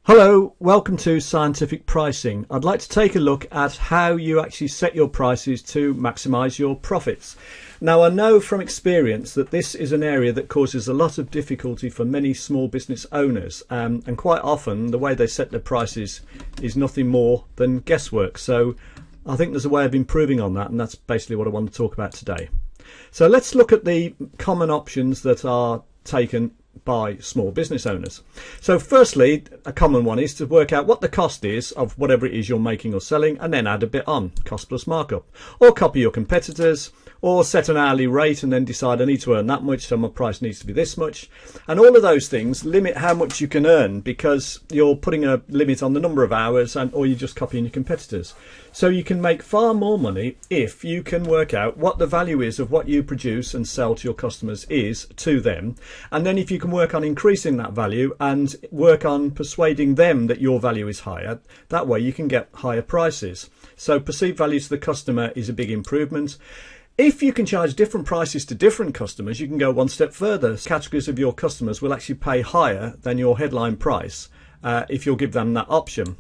Hello, welcome to Scientific Pricing. I'd like to take a look at how you actually set your prices to maximise your profits. Now, I know from experience that this is an area that causes a lot of difficulty for many small business owners, and quite often the way they set their prices is nothing more than guesswork. So I think there's a way of improving on that, and that's basically what I want to talk about today. So let's look at the common options that are taken by small business owners. So firstly, a common one is to work out what the cost is of whatever it is you're making or selling, and then add a bit on, cost plus markup, or copy your competitors, or set an hourly rate and then decide I need to earn that much, so my price needs to be this much. And all of those things limit how much you can earn because you're putting a limit on the number of hours, or you're just copying your competitors. So you can make far more money if you can work out what the value is of what you produce and sell to your customers is to them, and then if you can work on increasing that value and work on persuading them that your value is higher, that way you can get higher prices. So perceived value to the customer is a big improvement. If you can charge different prices to different customers, you can go one step further. Categories of your customers will actually pay higher than your headline price if you'll give them that option.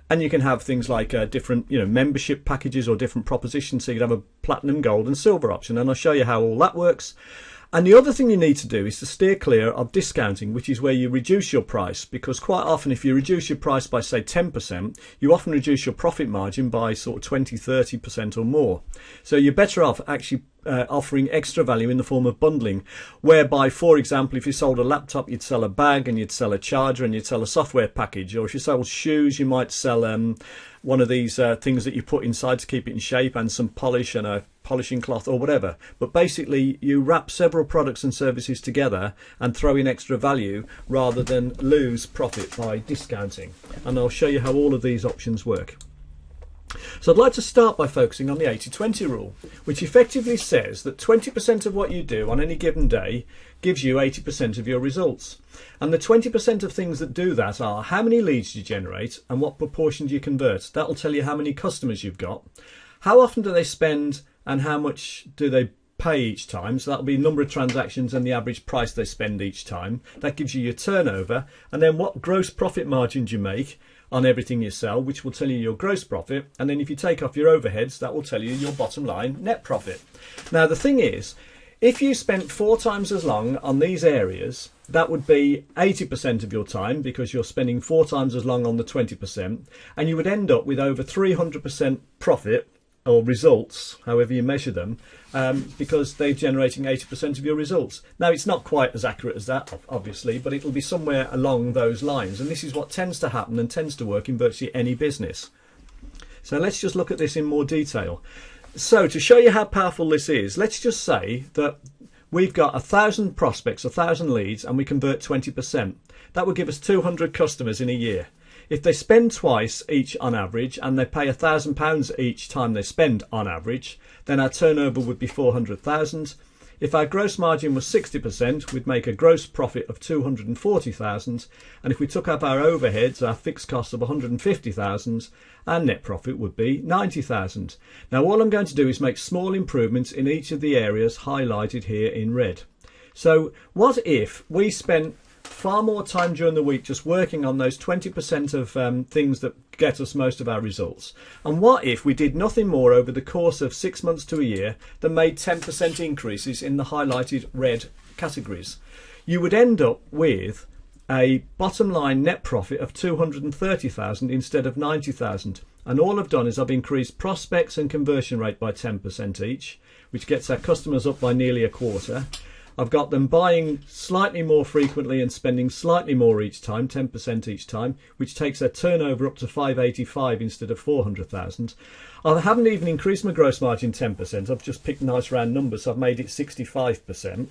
And you can have things like different membership packages or different propositions. So you could have a platinum, gold and silver option, and I'll show you how all that works. And the other thing you need to do is to steer clear of discounting, which is where you reduce your price, because quite often if you reduce your price by say 10%, you often reduce your profit margin by sort of 20-30% or more. So you're better off actually offering extra value in the form of bundling, whereby, for example, if you sold a laptop, you'd sell a bag and you'd sell a charger and you'd sell a software package, or if you sold shoes, you might sell one of these things that you put inside to keep it in shape and some polish and a polishing cloth or whatever. But basically you wrap several products and services together and throw in extra value rather than lose profit by discounting. And I'll show you how all of these options work. So I'd like to start by focusing on the 80-20 rule, which effectively says that 20% of what you do on any given day gives you 80% of your results. And the 20% of things that do that are how many leads you generate and what proportion do you convert. That will tell you how many customers you've got, how often do they spend and how much do they pay each time. So that'll be number of transactions and the average price they spend each time. That gives you your turnover, and then what gross profit margin do you make on everything you sell, which will tell you your gross profit. And then if you take off your overheads, that will tell you your bottom line net profit. Now the thing is, if you spent 4 times as long on these areas, that would be 80% of your time, because you're spending 4 times as long on the 20%, and you would end up with over 300% profit or results, however you measure them, because they're generating 80% of your results. Now, it's not quite as accurate as that, obviously, but it'll be somewhere along those lines. And this is what tends to happen and tends to work in virtually any business. So let's just look at this in more detail. So to show you how powerful this is, let's just say that we've got 1,000 prospects, 1,000 leads, and we convert 20%. That would give us 200 customers in a year. If they spend twice each on average and they pay £1,000 each time they spend on average, then our turnover would be 400,000. If our gross margin was 60%, we'd make a gross profit of 240,000. And if we took up our overheads, our fixed costs of 150,000, our net profit would be 90,000. Now all I'm going to do is make small improvements in each of the areas highlighted here in red. So what if we spent far more time during the week just working on those 20% of things that get us most of our results? And what if we did nothing more over the course of 6 months to a year than made 10% increases in the highlighted red categories? You would end up with a bottom line net profit of 230,000 instead of 90,000. And all I've done is I've increased prospects and conversion rate by 10% each, which gets our customers up by nearly a quarter. I've got them buying slightly more frequently and spending slightly more each time, 10% each time, which takes their turnover up to 585 instead of 400,000. I haven't even increased my gross margin 10%. I've just picked nice round numbers. So I've made it 65%.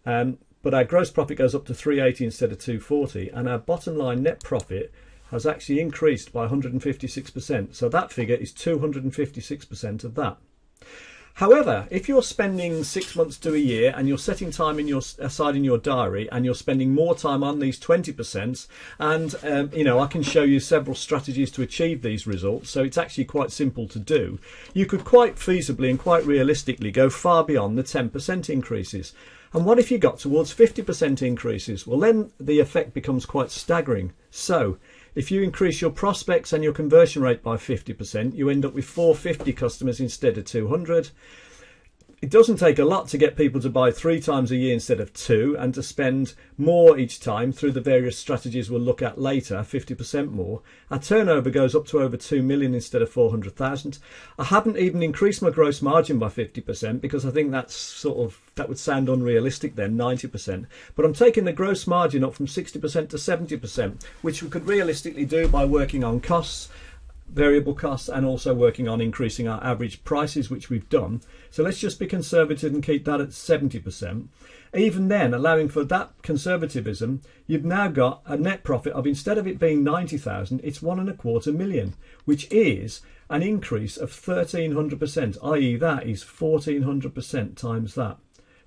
But our gross profit goes up to 380 instead of 240, and our bottom line net profit has actually increased by 156%. So that figure is 256% of that. However, if you're spending 6 months to a year and you're setting time aside in your diary and you're spending more time on these 20%, and I can show you several strategies to achieve these results, so it's actually quite simple to do, you could quite feasibly and quite realistically go far beyond the 10% increases. And what if you got towards 50% increases? Well, then the effect becomes quite staggering. So if you increase your prospects and your conversion rate by 50%, you end up with 450 customers instead of 200. It doesn't take a lot to get people to buy 3 times a year instead of 2, and to spend more each time through the various strategies we'll look at later, 50% more. Our turnover goes up to over 2 million instead of 400,000. I haven't even increased my gross margin by 50% because I think that would sound unrealistic then, 90%. But I'm taking the gross margin up from 60% to 70%, which we could realistically do by working on costs, variable costs, and also working on increasing our average prices, which we've done. So let's just be conservative and keep that at 70%. Even then, allowing for that conservatism, you've now got a net profit of, instead of it being 90,000, it's 1.25 million, which is an increase of 1,300%, i.e. that is 1,400% times that,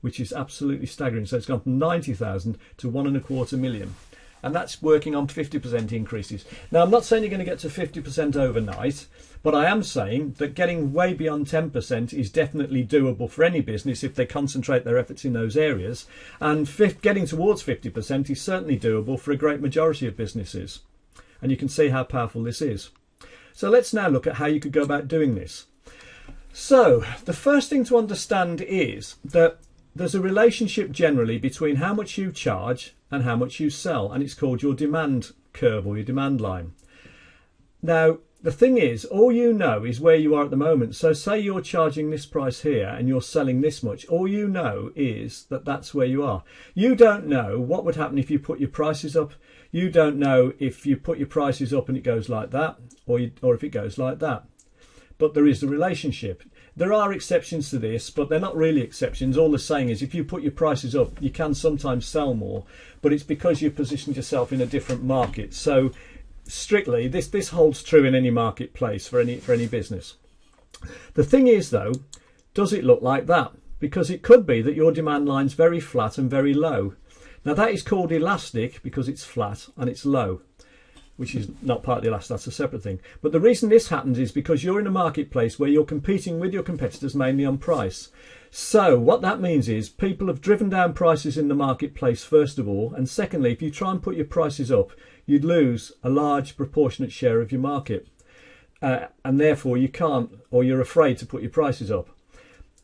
which is absolutely staggering. So it's gone from 90,000 to 1.25 million. And that's working on 50% increases. Now, I'm not saying you're going to get to 50% overnight, but I am saying that getting way beyond 10% is definitely doable for any business if they concentrate their efforts in those areas. And getting towards 50% is certainly doable for a great majority of businesses. And you can see how powerful this is. So let's now look at how you could go about doing this. So the first thing to understand is that there's a relationship generally between how much you charge and how much you sell, and it's called your demand curve or your demand line. Now, the thing is, all you know is where you are at the moment. So say you're charging this price here and you're selling this much. All you know is that that's where you are. You don't know what would happen if you put your prices up. You don't know if you put your prices up and it goes like that, or if it goes like that. But there is a relationship. There are exceptions to this, but they're not really exceptions. All they're saying is if you put your prices up, you can sometimes sell more, but it's because you've positioned yourself in a different market. So strictly, this holds true in any marketplace for any business. The thing is, though, does it look like that? Because it could be that your demand line's very flat and very low. Now that is called elastic because it's flat and it's low, which is not part of the elastic, that's a separate thing. But the reason this happens is because you're in a marketplace where you're competing with your competitors mainly on price. So what that means is people have driven down prices in the marketplace first of all, and secondly, if you try and put your prices up, you'd lose a large proportionate share of your market. And therefore you can't, or you're afraid to put your prices up.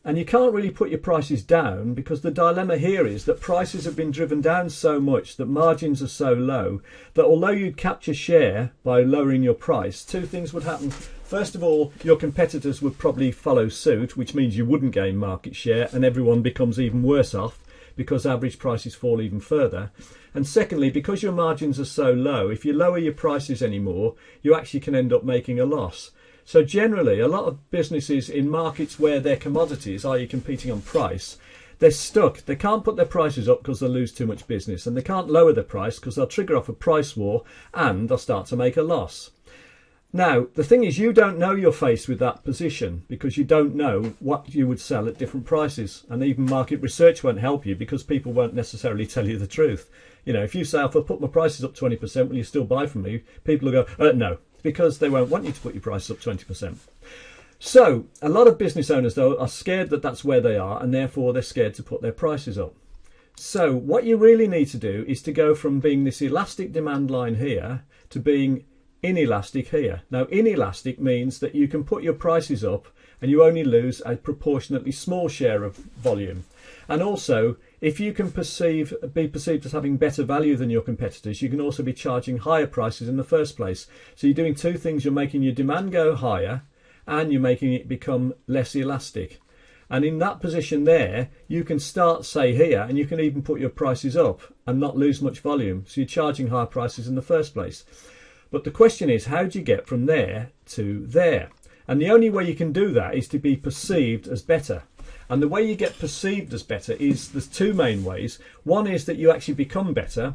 And you can't really put your prices down because the dilemma here is that prices have been driven down so much that margins are so low that although you'd capture share by lowering your price, 2 things would happen. First of all, your competitors would probably follow suit, which means you wouldn't gain market share and everyone becomes even worse off because average prices fall even further. And secondly, because your margins are so low, if you lower your prices anymore, you actually can end up making a loss. So generally, a lot of businesses in markets where their commodities, i.e. competing on price, they're stuck. They can't put their prices up because they'll lose too much business, and they can't lower their price because they'll trigger off a price war and they'll start to make a loss. Now, the thing is, you don't know you're faced with that position because you don't know what you would sell at different prices, and even market research won't help you because people won't necessarily tell you the truth. You know, if you say, if I put my prices up 20%, will you still buy from me? People will go, no. Because they won't want you to put your prices up 20%. So a lot of business owners, though, are scared that that's where they are, and therefore they're scared to put their prices up. So what you really need to do is to go from being this elastic demand line here to being inelastic here. Now, inelastic means that you can put your prices up and you only lose a proportionately small share of volume. And also, if you can be perceived as having better value than your competitors, you can also be charging higher prices in the first place. So you're doing 2 things. You're making your demand go higher and you're making it become less elastic. And in that position there, you can start, say, here, and you can even put your prices up and not lose much volume. So you're charging higher prices in the first place. But the question is, how do you get from there to there? And the only way you can do that is to be perceived as better. And the way you get perceived as better is, there's 2 main ways. One is that you actually become better.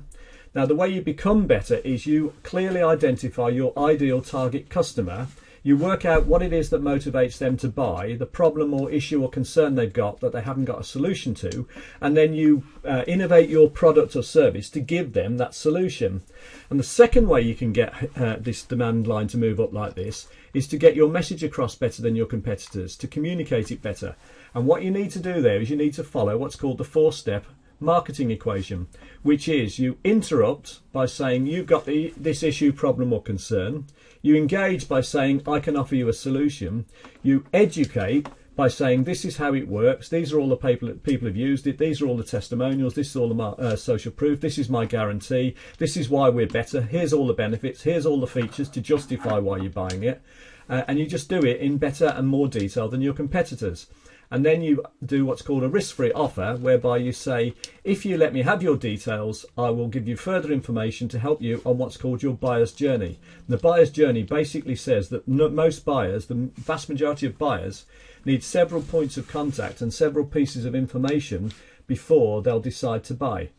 Now, the way you become better is you clearly identify your ideal target customer. You work out what it is that motivates them to buy, the problem or issue or concern they've got that they haven't got a solution to, and then you innovate your product or service to give them that solution. And the second way you can get this demand line to move up like this is to get your message across better than your competitors, to communicate it better. And what you need to do there is you need to follow what's called the 4-step marketing equation, which is you interrupt by saying you've got this issue, problem or concern. You engage by saying I can offer you a solution. You educate by saying this is how it works. These are all the people have used it. These are all the testimonials. This is all the social proof. This is my guarantee. This is why we're better. Here's all the benefits. Here's all the features to justify why you're buying it. And you just do it in better and more detail than your competitors. And then you do what's called a risk-free offer, whereby you say, if you let me have your details, I will give you further information to help you on what's called your buyer's journey. The buyer's journey basically says that most buyers, the vast majority of buyers, need several points of contact and several pieces of information before they'll decide to buy.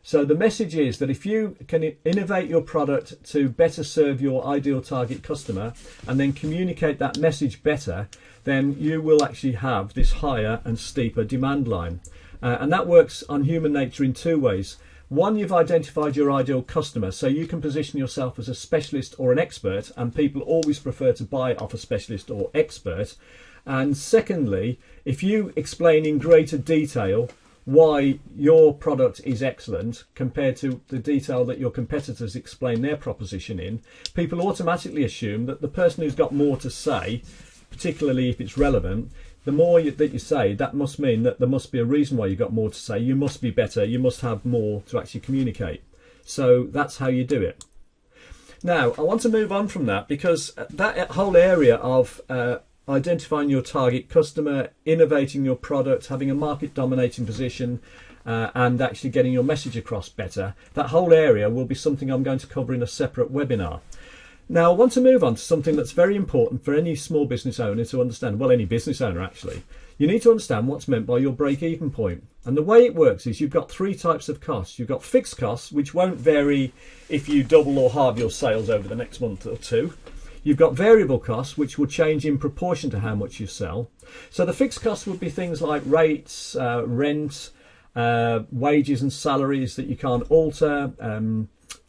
So the message is that if you can innovate your product to better serve your ideal target customer and then communicate that message better, then you will actually have this higher and steeper demand line. And that works on human nature in two ways. One, you've identified your ideal customer, so you can position yourself as a specialist or an expert, and people always prefer to buy off a specialist or expert. And secondly, if you explain in greater detail why your product is excellent compared to the detail that your competitors explain their proposition in, people automatically assume that the person who's got more to say, particularly if it's relevant, the more that you say, that must mean that there must be a reason why you've got more to say. You must be better. You must have more to actually communicate. So that's how you do it. Now, I want to move on from that, because that whole area of identifying your target customer, innovating your product, having a market dominating position, and actually getting your message across better, that whole area will be something I'm going to cover in a separate webinar. Now, I want to move on to something that's very important for any small business owner to understand. Well, any business owner actually. You need to understand what's meant by your break-even point. And the way it works is you've got three types of costs. You've got fixed costs, which won't vary if you double or halve your sales over the next month or two. You've got variable costs, which will change in proportion to how much you sell. So the fixed costs would be things like rates, rent, wages and salaries that you can't alter,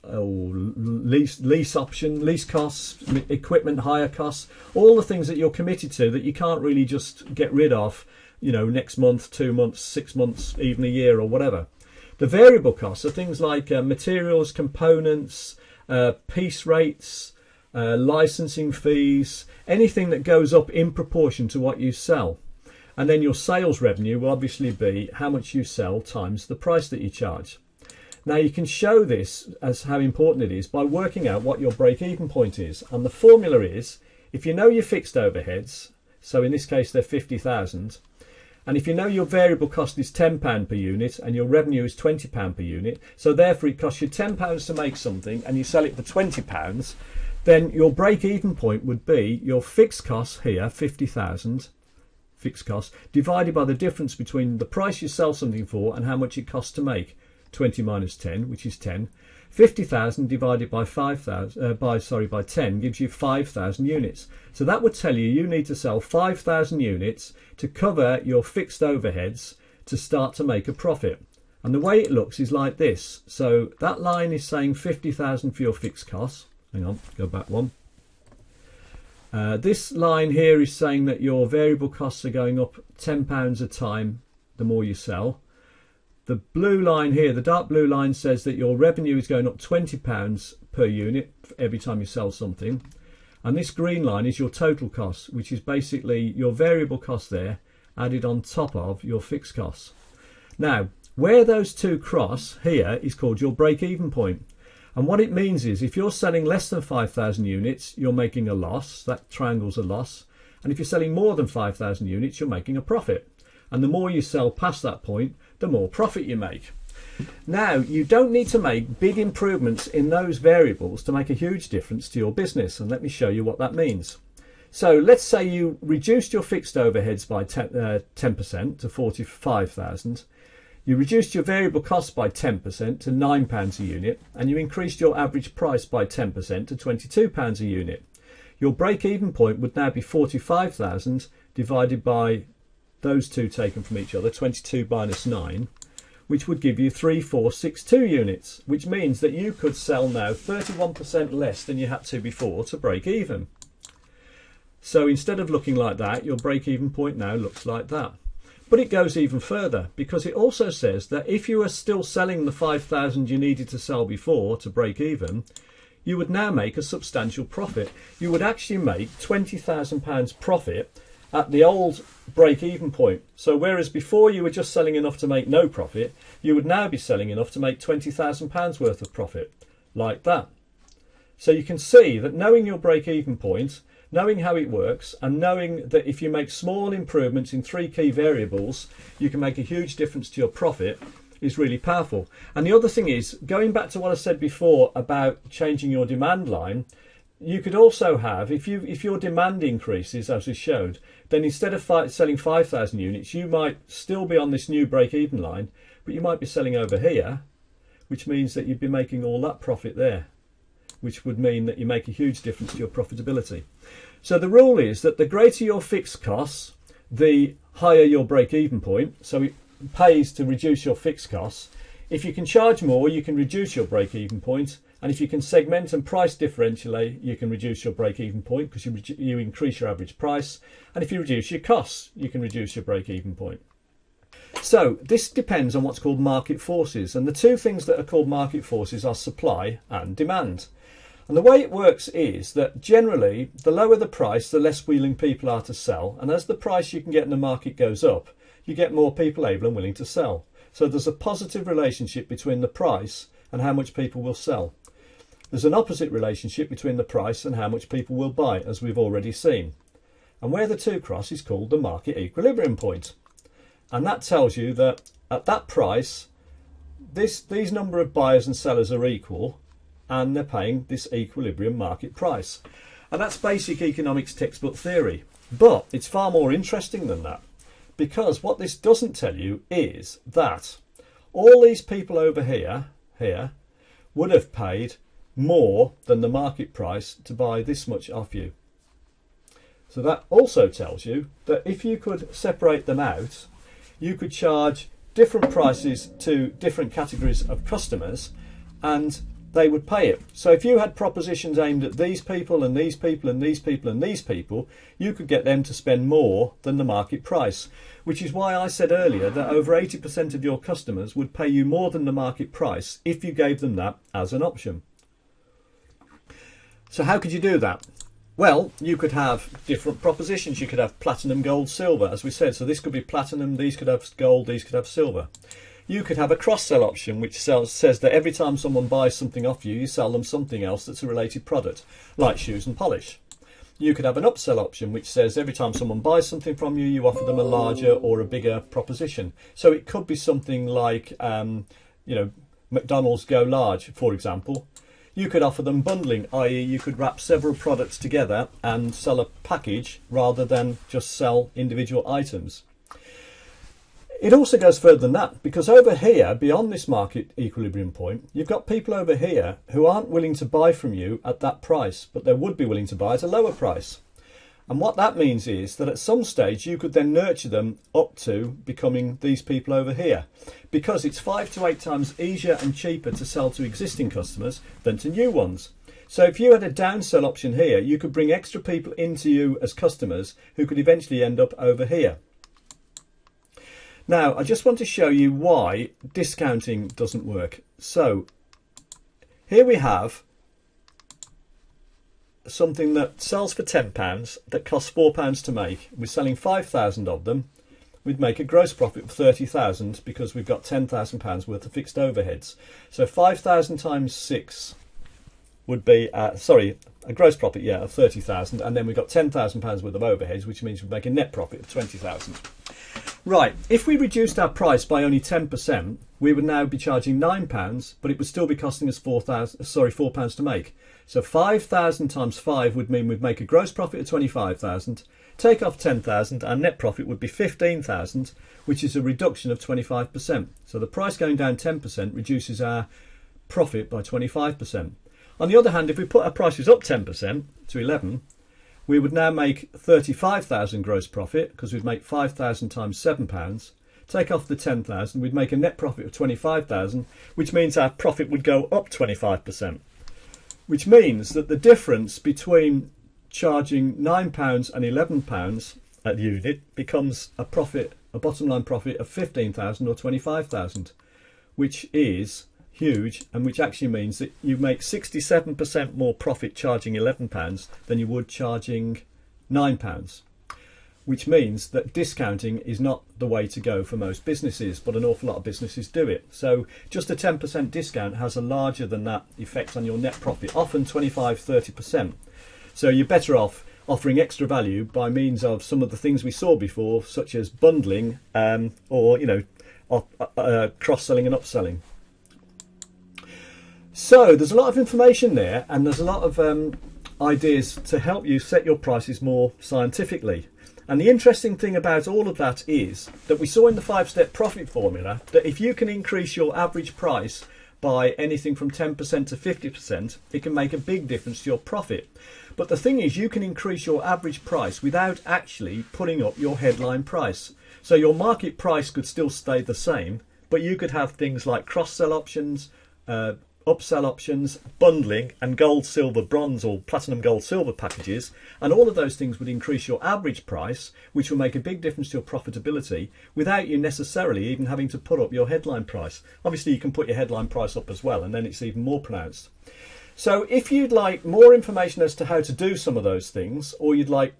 lease option, lease costs, equipment hire costs, all the things that you're committed to that you can't really just get rid of, you know, next month, 2 months, 6 months, even a year or whatever. The variable costs are things like materials, components, piece rates, licensing fees, anything that goes up in proportion to what you sell. And then your sales revenue will obviously be how much you sell times the price that you charge. Now you can show this as how important it is by working out what your break-even point is. And the formula is, if you know your fixed overheads, so in this case they're 50,000, and if you know your variable cost is £10 per unit and your revenue is £20 per unit, so therefore it costs you £10 to make something and you sell it for £20, then your break-even point would be your fixed costs here, 50,000 fixed costs, divided by the difference between the price you sell something for and how much it costs to make. 20 minus 10, which is 10. 50,000 divided by 10 gives you 5,000 units. So that would tell you need to sell 5,000 units to cover your fixed overheads to start to make a profit. And the way it looks is like this. So that line is saying 50,000 for your fixed costs. Hang on, go back one. This line here is saying that your variable costs are going up £10 a time the more you sell. The blue line here, the dark blue line, says that your revenue is going up £20 per unit every time you sell something. And this green line is your total cost, which is basically your variable cost there added on top of your fixed costs. Now, where those two cross here is called your break-even point. And what it means is if you're selling less than 5,000 units, you're making a loss. That triangle's a loss. And if you're selling more than 5,000 units, you're making a profit. And the more you sell past that point, the more profit you make. Now, you don't need to make big improvements in those variables to make a huge difference to your business. And let me show you what that means. So let's say you reduced your fixed overheads by 10% to 45,000. You reduced your variable costs by 10% to £9 a unit. And you increased your average price by 10% to £22 a unit. Your break-even point would now be 45,000 divided by those two taken from each other, 22 minus 9, which would give you 3462 units, which means that you could sell now 31% less than you had to before to break even. So instead of looking like that, your break-even point now looks like that. But it goes even further, because it also says that if you are still selling the 5,000 you needed to sell before to break even, you would now make a substantial profit. You would actually make £20,000 profit at the old break-even point. So whereas before you were just selling enough to make no profit, you would now be selling enough to make £20,000 worth of profit, like that. So you can see that knowing your break-even point, knowing how it works, and knowing that if you make small improvements in 3 key variables, you can make a huge difference to your profit, is really powerful. And the other thing is, going back to what I said before about changing your demand line, you could also have, if your demand increases, as we showed, then instead of selling 5,000 units, you might still be on this new break-even line, but you might be selling over here, which means that you'd be making all that profit there, which would mean that you make a huge difference to your profitability. So the rule is that the greater your fixed costs, the higher your break-even point. So it pays to reduce your fixed costs. If you can charge more, you can reduce your break-even point. And if you can segment and price differentially, you can reduce your break-even point because you increase your average price. And if you reduce your costs, you can reduce your break-even point. So this depends on what's called market forces. And the two things that are called market forces are supply and demand. And the way it works is that generally, the lower the price, the less willing people are to sell. And as the price you can get in the market goes up, you get more people able and willing to sell. So there's a positive relationship between the price and how much people will sell. There's an opposite relationship between the price and how much people will buy, as we've already seen. And where the two cross is called the market equilibrium point. And that tells you that at that price, these number of buyers and sellers are equal, and they're paying this equilibrium market price. And that's basic economics textbook theory. But it's far more interesting than that, because what this doesn't tell you is that all these people over here would have paid more than the market price to buy this much off you. So that also tells you that if you could separate them out, you could charge different prices to different categories of customers and they would pay it. So if you had propositions aimed at these people and these people and these people and these people, you could get them to spend more than the market price, which is why I said earlier that over 80% of your customers would pay you more than the market price if you gave them that as an option. So how could you do that? Well, you could have different propositions. You could have platinum, gold, silver, as we said. So this could be platinum, these could have gold, these could have silver. You could have a cross-sell option which says that every time someone buys something off you, you sell them something else that's a related product, like shoes and polish. You could have an upsell option which says every time someone buys something from you, you offer them a larger or a bigger proposition. So it could be something like, McDonald's Go Large, for example. You could offer them bundling, i.e. you could wrap several products together and sell a package rather than just sell individual items. It also goes further than that, because over here, beyond this market equilibrium point, you've got people over here who aren't willing to buy from you at that price, but they would be willing to buy at a lower price. And what that means is that at some stage you could then nurture them up to becoming these people over here, because it's 5 to 8 times easier and cheaper to sell to existing customers than to new ones. So if you had a downsell option here, you could bring extra people into you as customers who could eventually end up over here. Now, I just want to show you why discounting doesn't work. So here we have something that sells for £10 that costs £4 to make. We're selling 5,000 of them. We'd make a gross profit of 30,000 because we've got £10,000 worth of fixed overheads. So 5,000 times 6 would be, a gross profit, of 30,000, and then we've got £10,000 worth of overheads, which means we make a net profit of 20,000. Right, if we reduced our price by only 10%, we would now be charging £9, but it would still be costing us £4 to make. So 5,000 times 5 would mean we'd make a gross profit of 25,000. Take off 10,000, our net profit would be 15,000, which is a reduction of 25%. So the price going down 10% reduces our profit by 25%. On the other hand, if we put our prices up 10% to 11, we would now make 35,000 gross profit because we'd make 5,000 times £7. Take off the 10,000, we'd make a net profit of 25,000, which means our profit would go up 25%. Which means that the difference between charging £9 and £11 a unit becomes a profit, a bottom line profit of 15,000 or 25,000, which is huge, and which actually means that you make 67% more profit charging £11 than you would charging £9, which means that discounting is not the way to go for most businesses, but an awful lot of businesses do it. So just a 10% discount has a larger than that effect on your net profit, often 25-30%. So you're better off offering extra value by means of some of the things we saw before, such as bundling, or cross-selling and upselling. So there's a lot of information there, and there's a lot of ideas to help you set your prices more scientifically. And the interesting thing about all of that is that we saw in the 5-step profit formula that if you can increase your average price by anything from 10% to 50%, it can make a big difference to your profit. But the thing is, you can increase your average price without actually putting up your headline price. So your market price could still stay the same, but you could have things like cross-sell options, upsell options, bundling, and gold, silver, bronze, or platinum, gold, silver packages, and all of those things would increase your average price, which will make a big difference to your profitability without you necessarily even having to put up your headline price. Obviously you can put your headline price up as well, and then it's even more pronounced. So if you'd like more information as to how to do some of those things, or you'd like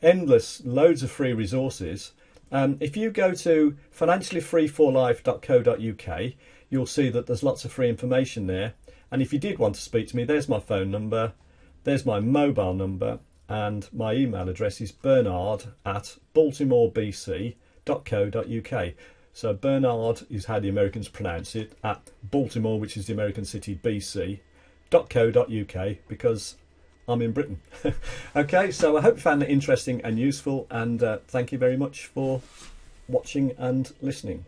loads of free resources, if you go to financiallyfreeforlife.co.uk, you'll see that there's lots of free information there. And if you did want to speak to me, there's my phone number, there's my mobile number, and my email address is bernard@baltimorebc.co.uk. So Bernard is how the Americans pronounce it, at Baltimore, which is the American city, BC.co.uk, because I'm in Britain. Okay, so I hope you found that interesting and useful, and thank you very much for watching and listening.